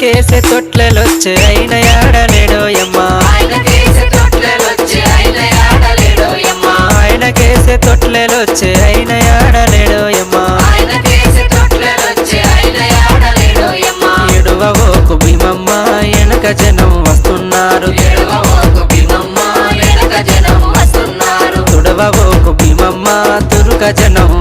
కేసే తొట్లెలొచ్చే అయిన యాడలేడోయమ్మా ఆయన కేసే తొట్లెలొచ్చే అయిన యాడలేడోయమ్మా ఎడువవోకు భీమమ్మ ఎనక జనం వస్తున్నారు తుడవవోకు భీమమ్మ తురుక జనం